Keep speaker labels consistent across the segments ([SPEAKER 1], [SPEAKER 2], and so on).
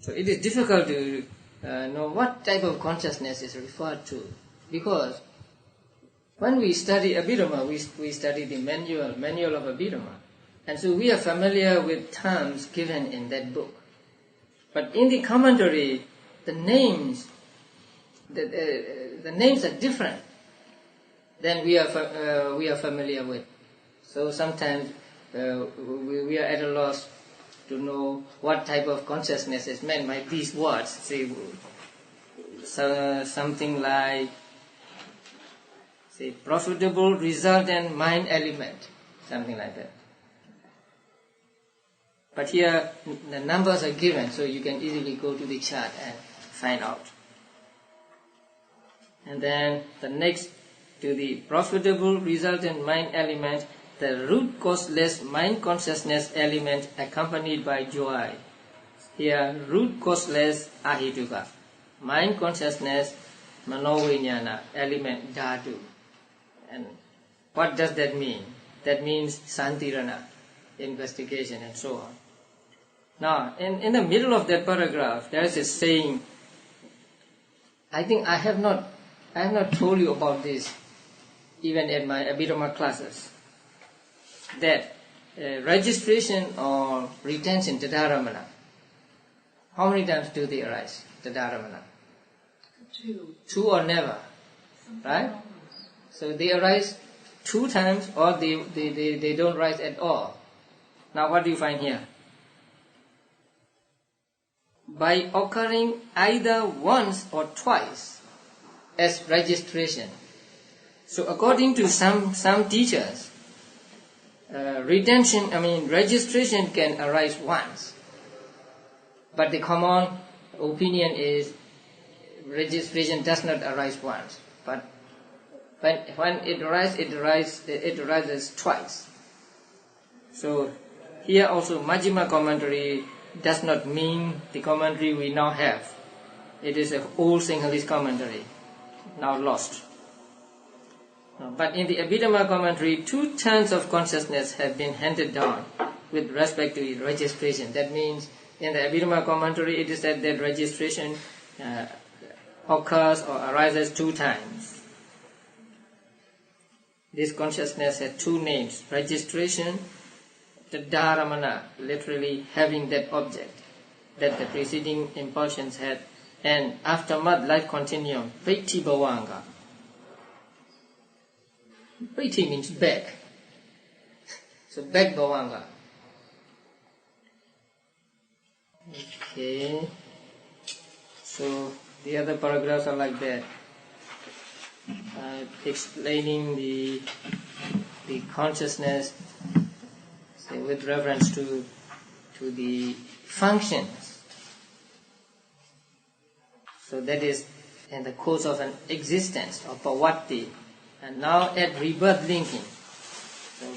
[SPEAKER 1] So it is difficult to know what type of consciousness is referred to, because when we study Abhidhamma, we study the manual of Abhidhamma, and so we are familiar with terms given in that book. But in the commentary, the names are different than we are familiar with. So sometimes we are at a loss to know what type of consciousness is meant by these words. Say something like, say, profitable resultant mind element, something like that. But here the numbers are given, so you can easily go to the chart and find out. And then the next, to the profitable resultant mind element, the root causeless mind consciousness element accompanied by joy. Here, root causeless ahituka, mind consciousness manovinyana element dhatu. And what does that mean? That means santirana, investigation, and so on. Now, in the middle of that paragraph, there is a saying. I think I have not told you about this even at my Abhidhamma classes, that registration or retention, tadaramana, how many times do they arise, tadaramana? Two or never, right? So they arise 2 times, or they don't rise at all. Now what do you find here? By occurring either once or twice as registration. So according to some teachers, registration can arise once. But the common opinion is registration does not arise once. But when it arises twice. So here also Majjhima commentary does not mean the commentary we now have. It is an old Sinhalese commentary, now lost. But in the Abhidhamma commentary, 2 turns of consciousness have been handed down with respect to registration. That means in the Abhidhamma commentary it is said that registration occurs or arises 2 times. This consciousness has 2 names: registration, the dharamana, literally having that object that the preceding impulsions had, and aftermath life continuum, Vaitti Bhavanga. Vaitti means back. So back Bhavanga. Okay. So the other paragraphs are like that. Explaining the consciousness, say, with reference to the functions. So that is in the course of an existence, or pavatti, and now at rebirth linking. So,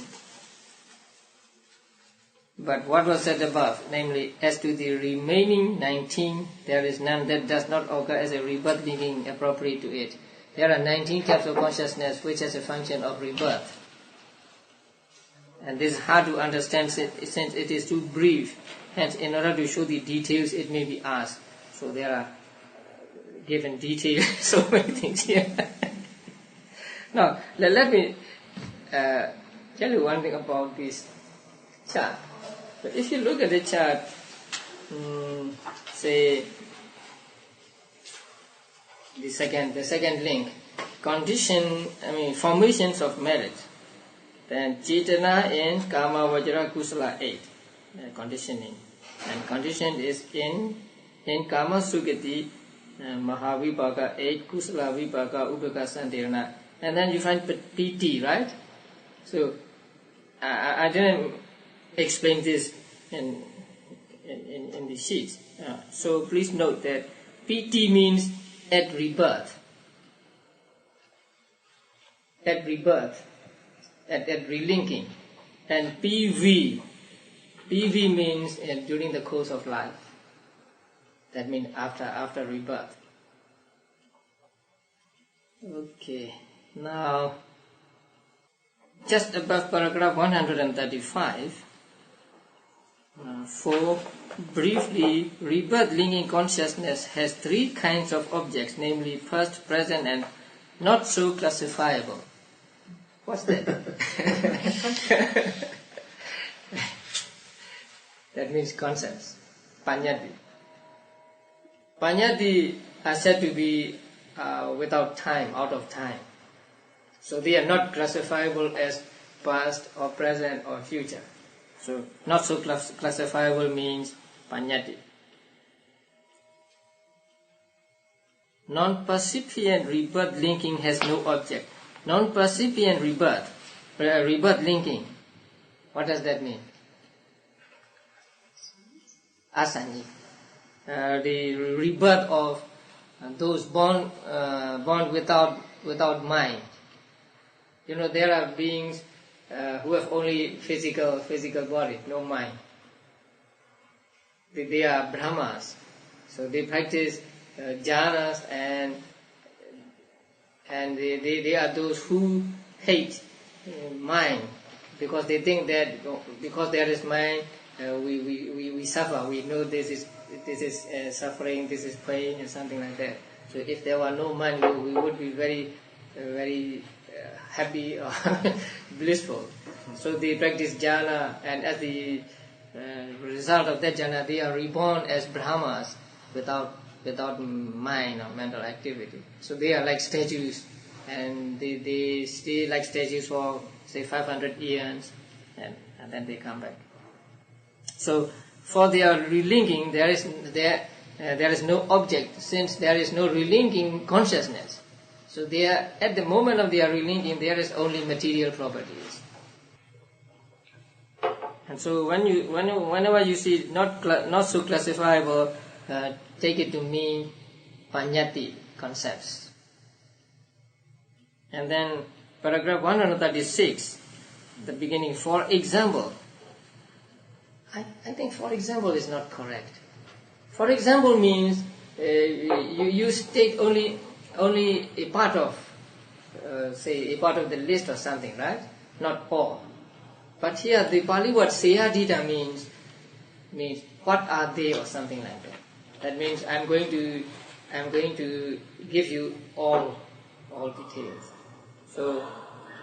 [SPEAKER 1] but what was said above, namely, as to the remaining 19, there is none that does not occur as a rebirth linking appropriate to it. There are 19 types of consciousness which has a function of rebirth. And this is hard to understand since it is too brief. Hence, in order to show the details, it may be asked. So there are given details, so many things here. Now, let me tell you one thing about this chart. But if you look at the chart, say the second link, formations of merit. Then Cetana in Kama Vajra Kusala 8, conditioning. And conditioned is in Kama Sugati Mahavibhaga 8, Kusala Vibhaga Ubhaka Santirana. And then you find PT, right? So I didn't explain this in the sheets. So please note that PT means at rebirth. At rebirth. At relinking. And PV means during the course of life. That means after rebirth. Okay, now just above paragraph 135, 4. Briefly, rebirth linking consciousness has 3 kinds of objects, namely first, present, and not so classifiable. What's that? That means concepts. Panyati. Panyati are said to be without time, out of time. So they are not classifiable as past or present or future. So not so classifiable means panyati. Non-percipient rebirth linking has no object. Non-percipient rebirth linking, what does that mean? Asanyi. The rebirth of those born without mind. You know, there are beings who have only physical body, no mind. They are Brahmas, so they practice jhanas, and they are those who hate mind, because they think that because there is mind, we suffer. We know this is suffering, this is pain, and something like that. So if there were no mind, we would be very happy or blissful. So they practice jhana, and as the result of that jhana, they are reborn as Brahmas without mind or mental activity. So they are like statues, and they stay like statues for say 500 years, and then they come back. So for their relinking, there is no object, since there is no relinking consciousness. So they are, at the moment of their relinking, there is only material properties. And so whenever you see not so classifiable, take it to mean panyati, concepts. And then paragraph 136, the beginning, for example. I think for example is not correct. For example means you take only a part of, say a part of the list or something, right? Not all. But here the Pali word sayadita means what are they or something like that. That means I'm going to give you all details. So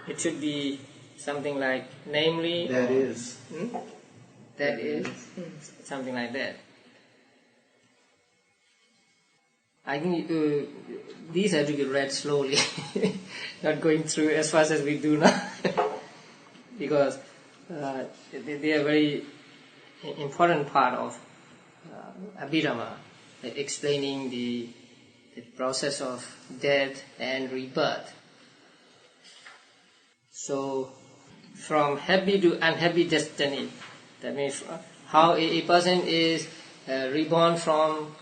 [SPEAKER 1] it should be something like, namely,
[SPEAKER 2] that is.
[SPEAKER 1] That is, something like that. I think these have to be read slowly, not going through as fast as we do now, because they are very important part of Abhidhamma, explaining the process of death and rebirth. So, from happy to unhappy destiny, that means how a person is reborn from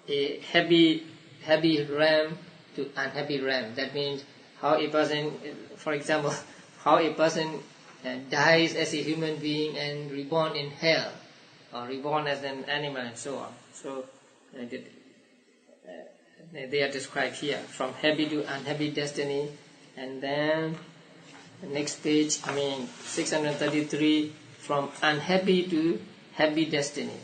[SPEAKER 1] a happy realm to unhappy realm. That means how a person, for example, how a person dies as a human being and reborn in hell, or reborn as an animal, and so on. So they are described here, from happy to unhappy destiny. And then the next page, 633, from unhappy to happy destiny.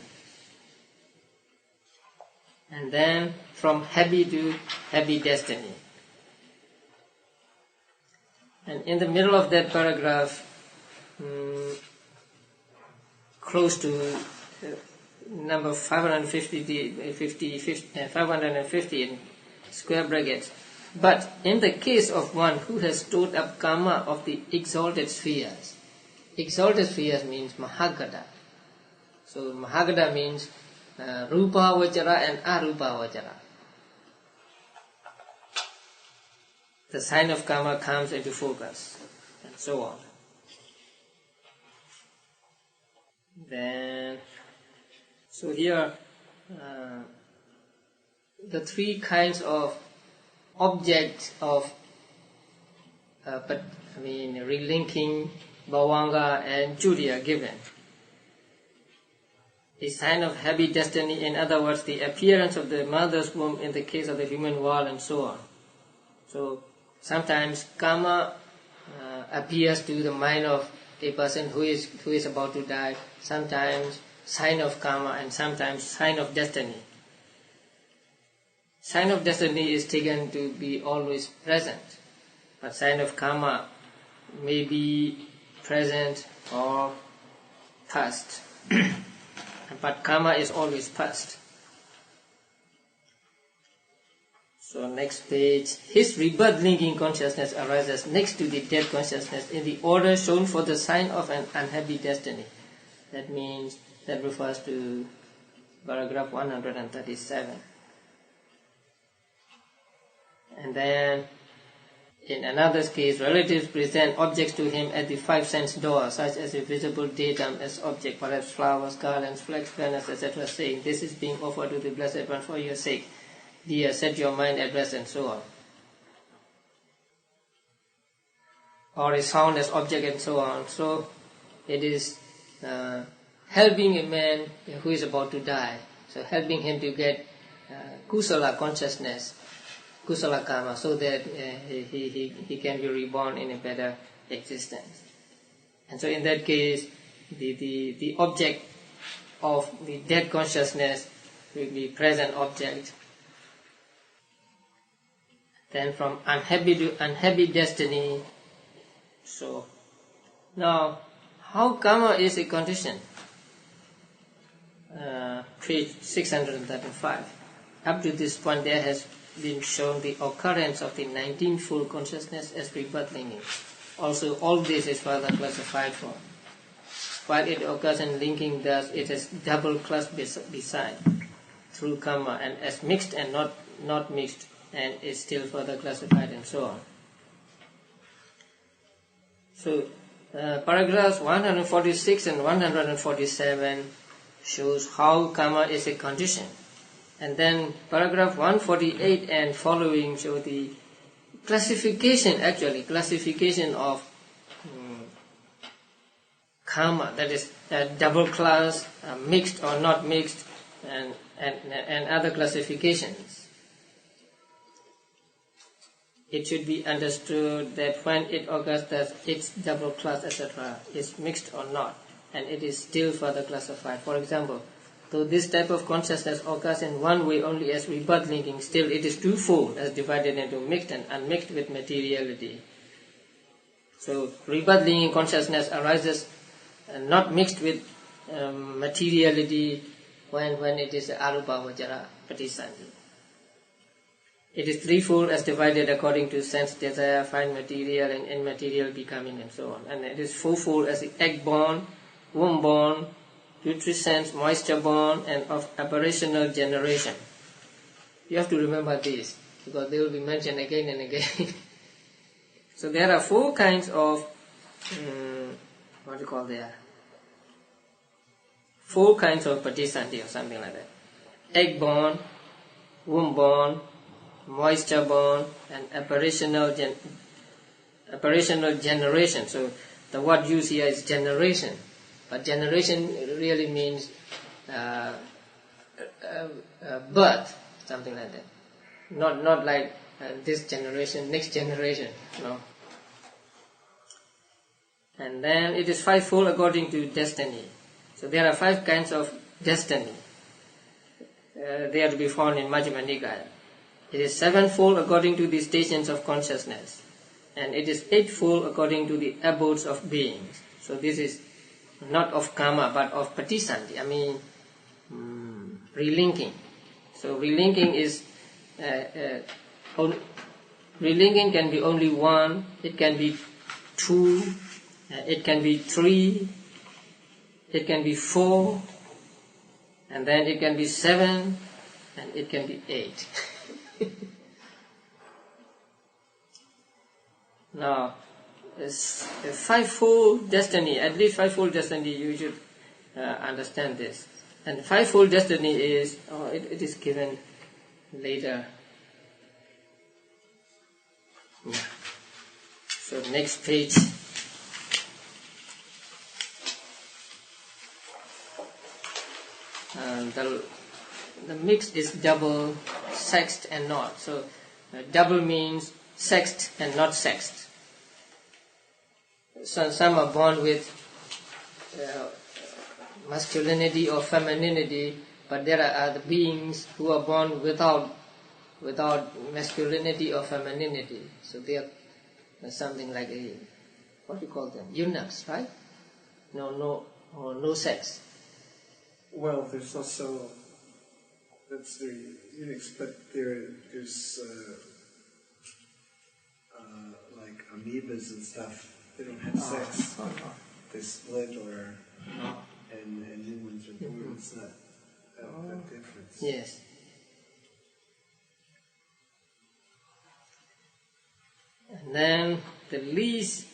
[SPEAKER 1] And then from happy to happy destiny. And in the middle of that paragraph, close to number 550 in square brackets. But in the case of one who has stored up karma of the exalted spheres means Mahagata. So Mahagata means Rupa Vachara and Arupa Vachara. The sign of karma comes into focus, and so on. Then, so here, the 3 kinds of objects of, relinking, bhavanga and judi are given. A sign of happy destiny, in other words, the appearance of the mother's womb in the case of the human world, and so on. So sometimes karma appears to the mind of a person who is about to die. Sometimes sign of karma and sometimes sign of destiny. Sign of destiny is taken to be always present, but sign of karma may be present or past. But karma is always past. So next page. His rebirth linking consciousness arises next to the death consciousness in the order shown for the sign of an unhappy destiny. That means, that refers to paragraph 137. And then, in another case, relatives present objects to him at the five sense door, such as a visible datum as object, perhaps flowers, garlands, flags, banners, etc., saying, "This is being offered to the Blessed One for your sake. Dear, set your mind at rest," and so on. Or a sound as object, and so on. So, it is helping a man who is about to die. So, helping him to get kusala consciousness, kusala karma, so that he can be reborn in a better existence. And so in that case, the object of the dead consciousness will be present object. Then from unhappy to unhappy destiny. So now, how karma is a condition? Page 635. Up to this point, there has been shown the occurrence of the 19-fold consciousness as rebirth linking. Also, all this is further classified for. While it occurs in linking, thus it is double class beside through karma, and as mixed and not mixed, and is still further classified, and so on. So, paragraphs 146 and 147 shows how karma is a condition. And then paragraph 148 and following show the classification of karma, that is double class, mixed or not mixed, and other classifications. It should be understood that when it occurs that it's double class, etc., is mixed or not, and it is still further classified. For example, though this type of consciousness occurs in one way only as rebirth linking, still it is twofold as divided into mixed and unmixed with materiality. So rebirth linking consciousness arises not mixed with materiality when it is arupa vajara patisandhi. It is threefold as divided according to sense desire, fine material and immaterial becoming, and so on. And it is fourfold as egg-born, womb-born, putrescence, moisture-born, and of apparitional generation. You have to remember this, because they will be mentioned again and again. So there are four kinds of, four kinds of patisandhi or something like that. Egg-born, womb-born, moisture-born, and apparitional generation. So the word used here is generation, but generation really means birth, something like that. Not like this generation, next generation. No. And then it is fivefold according to destiny. So there are five kinds of destiny. They are to be found in Majjhima Nikaya. It is sevenfold according to the stations of consciousness, and it is eightfold according to the abodes of beings. So this is not of karma but of patisandhi, relinking. So relinking is relinking can be only one, it can be two, it can be three, it can be four, and then it can be seven, and it can be eight. Now, a fivefold destiny, at least fivefold destiny, you should understand this. And fivefold destiny is, it is given later. Yeah. So next page. The mix is double, sexed and not. So double means sexed and not sexed. So some are born with masculinity or femininity, but there are other beings who are born without masculinity or femininity. So they are something like what do you call them? Eunuchs, right? No sex.
[SPEAKER 2] Well, there's also, that's the eunuchs, but there's like amoebas and stuff. They don't have sex. They split and new ones are born. It's not a difference.
[SPEAKER 1] Yes. And then the least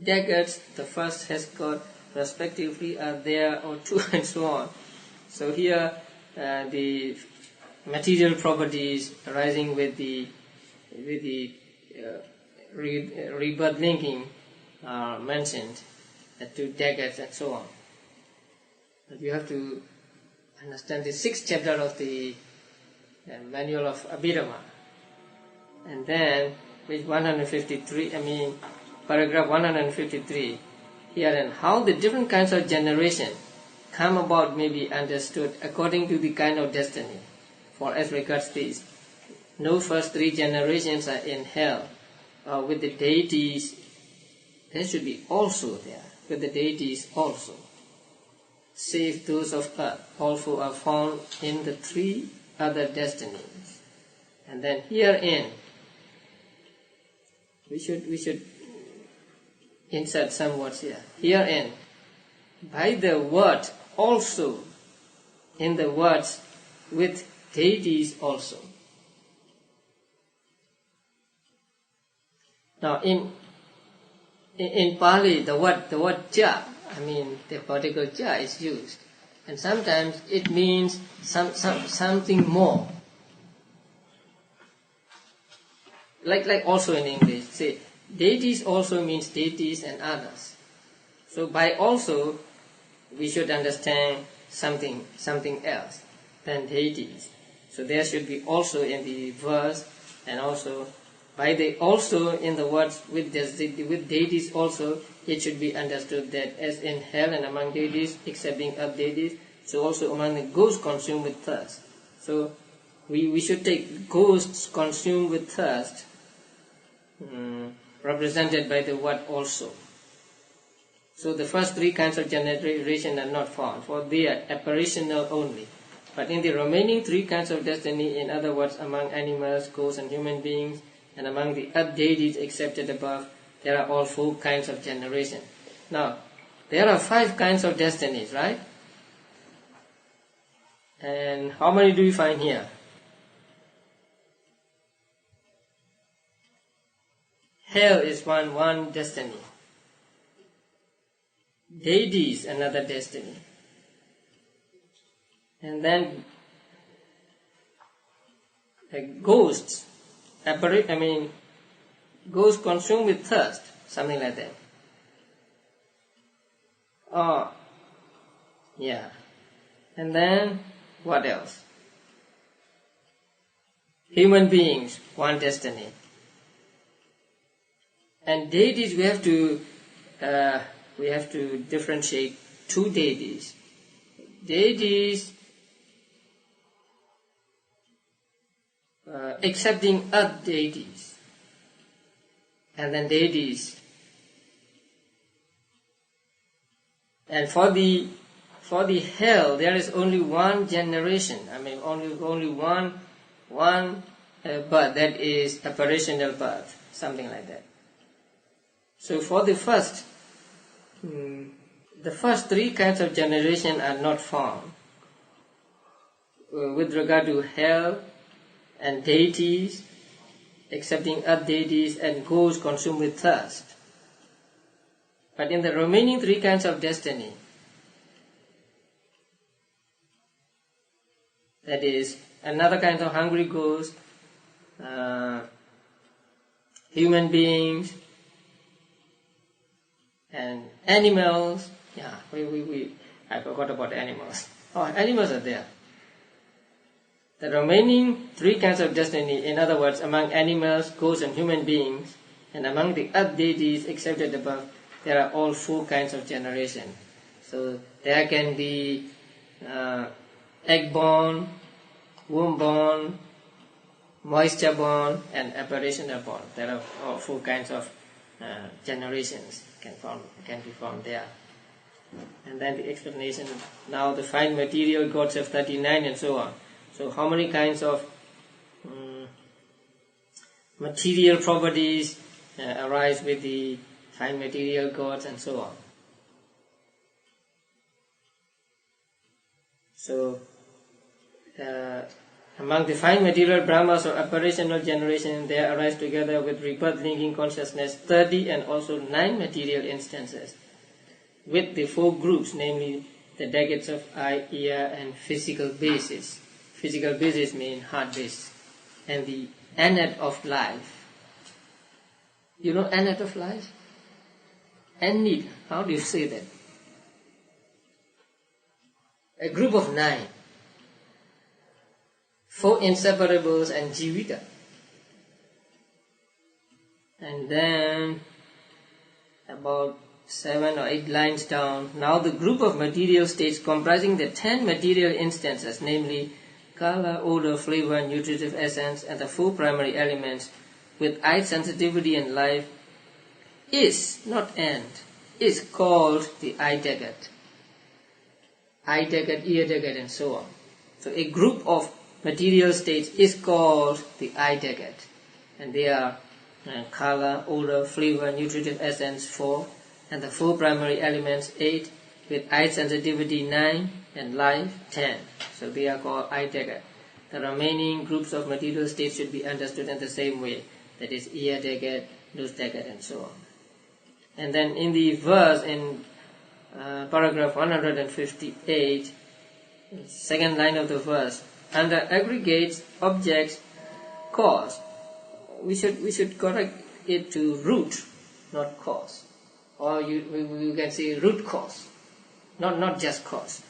[SPEAKER 1] decades the first has got respectively are there or two and so on. So here the material properties arising with the rebirth linking are mentioned at 2 decades and so on. But you have to understand the 6th chapter of the Manual of Abhidhamma. And then page 153, paragraph 153, here, and how the different kinds of generation come about may be understood according to the kind of destiny. For as regards these, no first 3 generations are in hell with the deities. There should be also there, with the deities also, save those of earth, also are found in the 3 other destinies. And then herein, we should insert some words here. Herein, by the word also, in the words with deities also. Now in Pali, the word ja, the particle ja is used, and sometimes it means something more. Like also in English, say deities also means deities and others. So by also, we should understand something else than deities. So there should be also in the verse, and also by the also in the words with deities also, it should be understood that as in hell and among deities, excepting of deities, so also among the ghosts consumed with thirst. So we should take ghosts consumed with thirst represented by the word also. So the first 3 kinds of generation are not found, for they are apparitional only. But in the remaining 3 kinds of destiny, in other words, among animals, ghosts and human beings, and among the earth deities accepted above, there are all 4 kinds of generation. Now, there are 5 kinds of destinies, right? And how many do you find here? Hell is one destiny. Deities, another destiny. And then ghosts, ghosts consumed with thirst, something like that. Oh, yeah. And then what else? Human beings, one destiny. And deities, we have to differentiate 2 deities. Deities accepting earth deities, and then deities. And for the hell, there is only one generation. Only one birth, that is apparitional birth, something like that. So for the first 3 kinds of generation are not found with regard to hell and deities, excepting earth deities and ghosts consumed with thirst. But in the remaining 3 kinds of destiny, that is another kind of hungry ghost, human beings, and animals. I forgot about animals. Oh, animals are there. The remaining 3 kinds of destiny, in other words, among animals, ghosts and human beings, and among the earth deities accepted above, there are all 4 kinds of generation. So there can be egg-born, womb-born, moisture-born, and apparitional-born. There are all 4 kinds of generations can be formed there. And then the explanation, now the fine material gods have 39 and so on. So how many kinds of material properties arise with the fine material gods and so on. So among the fine material Brahmas or apparitional generation, there arise together with rebirth linking consciousness 30 and also 9 material instances, with the 4 groups, namely the decades of eye, ear, and physical basis. Physical basis means heart base, and the annat of life. You know annat of life? Annat, how do you say that? A group of 9. 4 inseparables and jivita. And then about 7 or 8 lines down, now the group of material states comprising the 10 material instances, namely color, odor, flavor, nutritive essence, and the 4 primary elements with eye sensitivity and life, is, not and, is called the eye decade. Eye decade, ear decade, and so on. So a group of material states is called the eye decade, and they are color, odor, flavor, nutritive essence 4, and the 4 primary elements 8, with eye sensitivity 9, and life 10. So they are called eye decade. The remaining groups of material states should be understood in the same way, that is ear decade, nose decade, and so on. And then in the verse, in paragraph 158, second line of the verse, under aggregates, objects, cause, we should correct it to root, not cause. Or you can say root cause, not just cause.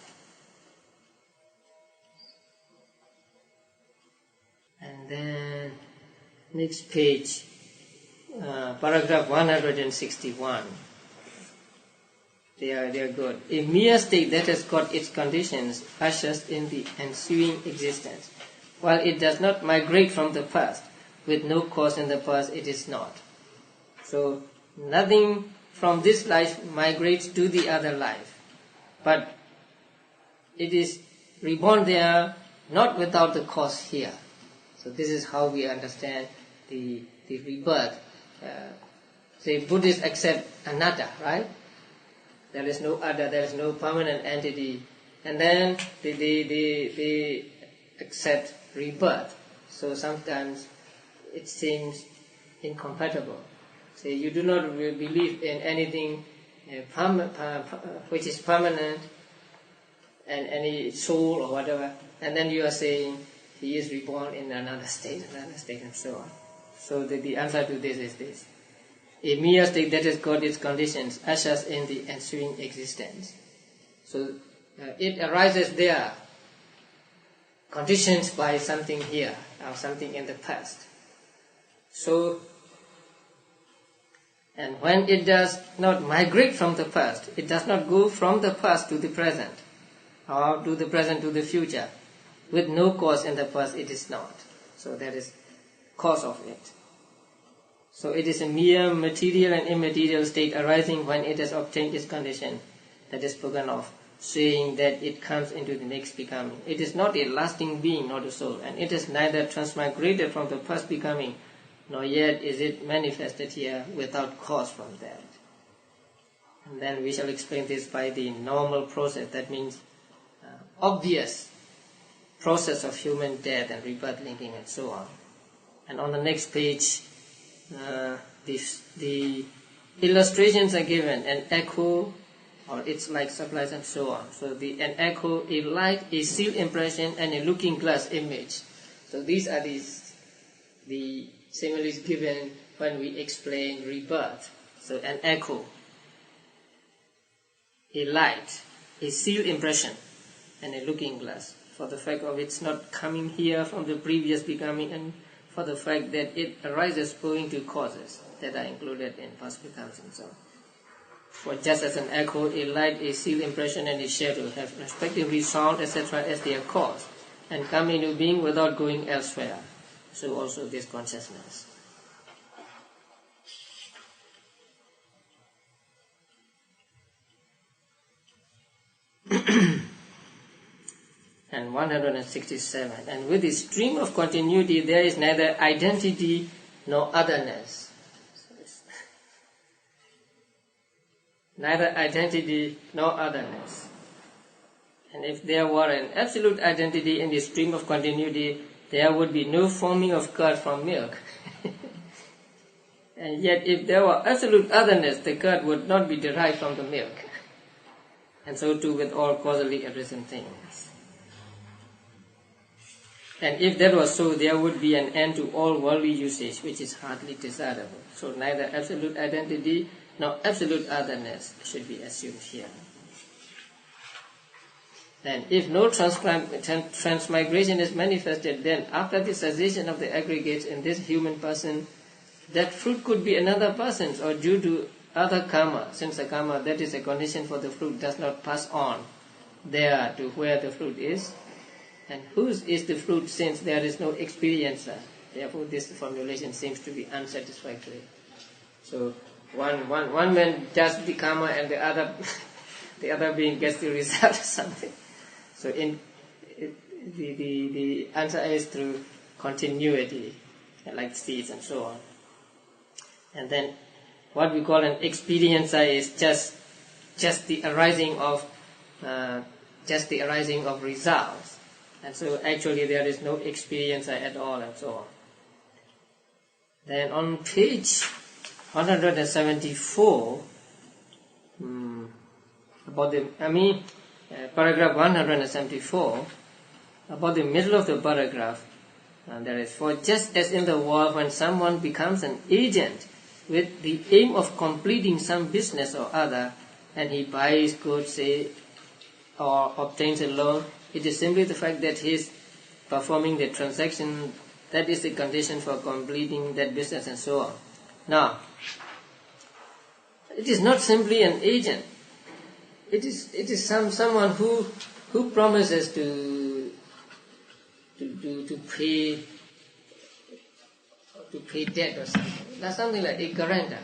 [SPEAKER 1] And then next page, paragraph 161. They are good. A mere state that has got its conditions ushers in the ensuing existence. While it does not migrate from the past, with no cause in the past, it is not. So nothing from this life migrates to the other life, but it is reborn there, not without the cause here. So this is how we understand the rebirth. Say Buddhists accept anatta, right? There is no other, there is no permanent entity. And then they accept rebirth. So sometimes it seems incompatible. Say you do not believe in anything which is permanent, and any soul or whatever. And then you are saying he is reborn in another state, and so on. So the answer to this is this. A mere state that has got its conditions ushers in the ensuing existence. So it arises there, conditioned by something here, or something in the past. So, and when it does not migrate from the past, it does not go from the past to the present, or to the present to the future. With no cause in the past, it is not. So that is cause of it. So it is a mere material and immaterial state arising when it has obtained its condition that is spoken of, saying that it comes into the next becoming. It is not a lasting being, not a soul, and it is neither transmigrated from the past becoming, nor yet is it manifested here without cause from that. And then we shall explain this by the normal process, that means obvious process of human death and rebirth linking and so on. And on the next page, the illustrations are given, an echo or its like supplies and so on. So an echo, a light, a seal impression, and a looking glass image. So these are the similes given when we explain rebirth. So an echo, a light, a seal impression, and a looking glass, for the fact of it's not coming here from the previous becoming, and for the fact that it arises owing to causes that are included in past becomes and so on. For just as an echo, a light, a seal impression, and a shadow have respectively sound, etc. as their cause, and come into being without going elsewhere. So also this consciousness. And 167. And with the stream of continuity, there is neither identity nor otherness. Neither identity nor otherness. And if there were an absolute identity in the stream of continuity, there would be no forming of curd from milk. And yet if there were absolute otherness, the curd would not be derived from the milk. And so too with all causally arisen things. And if that was so, there would be an end to all worldly usage, which is hardly desirable. So neither absolute identity nor absolute otherness should be assumed here. And if no transmigration is manifested, then after the cessation of the aggregates in this human person, that fruit could be another person's or due to other karma, since the karma that is a condition for the fruit does not pass on there to where the fruit is. And whose is the fruit, since there is no experiencer? Therefore this formulation seems to be unsatisfactory. So one man does the karma and the other being gets the result or something. So the answer is through continuity, like seeds and so on. And then what we call an experiencer is just the arising of results. And so actually there is no experiencer at all and so on. Then on page 174, paragraph 174, about the middle of the paragraph, there is, for just as in the world when someone becomes an agent with the aim of completing some business or other, and he buys goods, say, or obtains a loan, it is simply the fact that he is performing the transaction that is the condition for completing that business and so on. Now, it is not simply an agent. It is someone who promises to pay debt or something. That's something like a guarantor.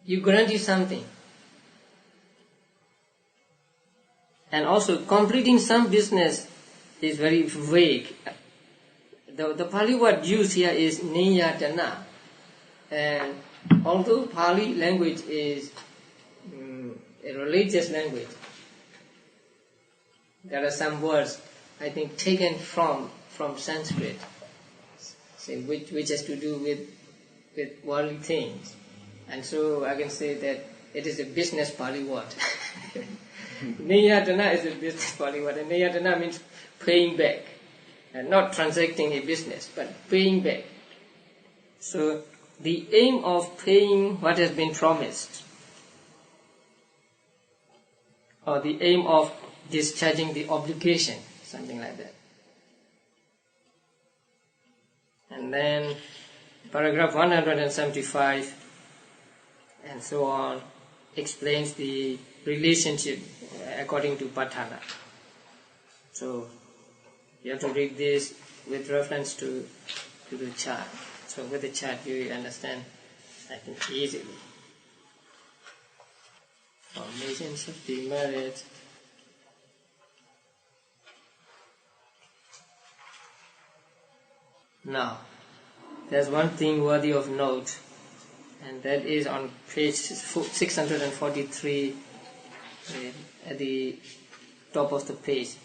[SPEAKER 1] You guarantee something. And also completing some business is very vague. The Pali word used here is niyatana. And although Pali language is a religious language, there are some words, I think, taken from Sanskrit, say, which has to do with worldly things. And so I can say that it is a business Pali word. Niyatana is a business Pali word, and niyatana means paying back, and not transacting a business, but paying back. So the aim of paying what has been promised, or the aim of discharging the obligation, something like that. And then paragraph 175 and so on explains the relationship according to Patthana. So you have to read this with reference to the chart. So with the chart you understand, I think, easily. Formations of the marriage. Now, there's one thing worthy of note, and that is on page 643 at the top of the page.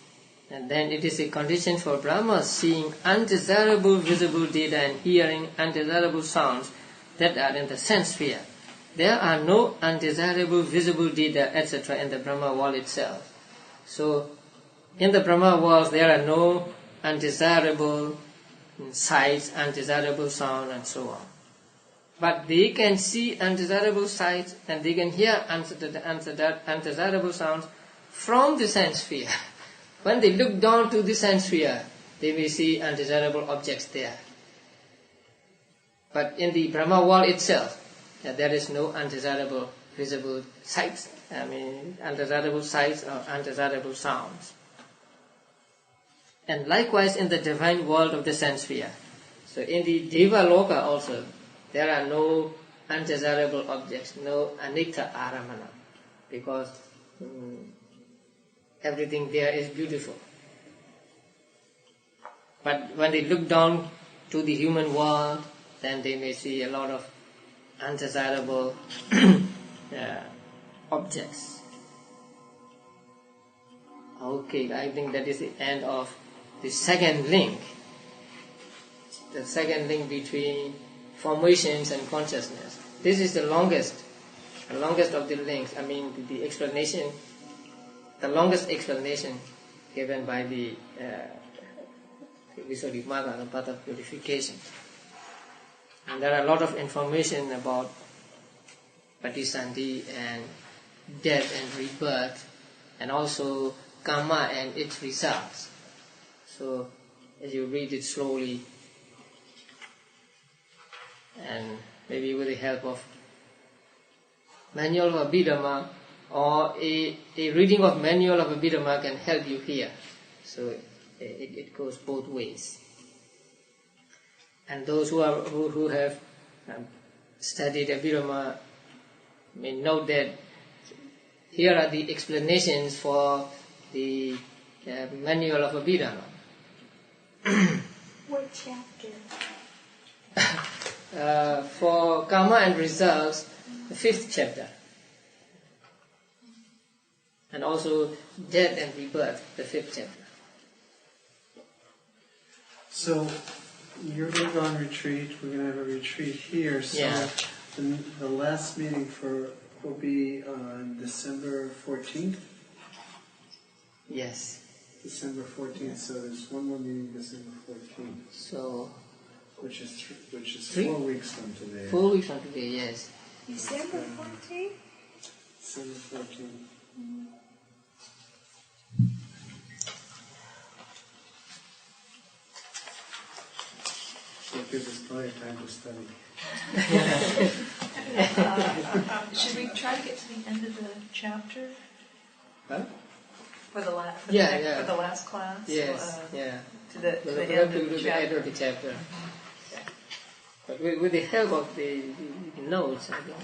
[SPEAKER 1] And then it is a condition for Brahma seeing undesirable visible data and hearing undesirable sounds that are in the sense sphere. There are no undesirable visible data, etc. in the Brahma world itself. So, in the Brahma world there are no undesirable sights, undesirable sound, and so on. But they can see undesirable sights and they can hear undesirable sounds from the sense sphere. When they look down to the sense sphere, they may see undesirable objects there. But in the Brahma world itself, there is no undesirable visible sights, undesirable sights or undesirable sounds. And likewise in the divine world of the sense sphere. So in the Deva Loka also, there are no undesirable objects, no anicca aramana, because everything there is beautiful. But when they look down to the human world, then they may see a lot of undesirable objects. Okay, I think that is the end of the second link. The second link between formations and consciousness. This is the longest of the links. The explanation, the longest explanation given by the Visuddhimagga, the path of purification. And there are a lot of information about patisandhi and death and rebirth, and also karma and its results. So as you read it slowly, and maybe with the help of manual of Abhidhamma or a reading of manual of Abhidhamma can help you here. So it goes both ways. And those who have studied Abhidhamma may note that here are the explanations for the manual of Abhidhamma.
[SPEAKER 3] What chapter?
[SPEAKER 1] For karma and results, the 5th chapter. And also death and rebirth, the 5th chapter.
[SPEAKER 2] So you're going to go on retreat. We're going to have a retreat here. So the last meeting will be on December 14th.
[SPEAKER 1] Yes.
[SPEAKER 2] December 14th. So there's one more meeting December 14th.
[SPEAKER 1] So.
[SPEAKER 2] Which is 4 weeks from today.
[SPEAKER 1] 4 weeks from today, yes.
[SPEAKER 3] December 14th?
[SPEAKER 2] December 14th. So it gives us plenty of time to study.
[SPEAKER 4] Should we try to get to the end of the chapter?
[SPEAKER 1] Huh?
[SPEAKER 4] For the last class?
[SPEAKER 1] Yes,
[SPEAKER 4] To the end of the chapter.
[SPEAKER 1] But with the help of the notes, I think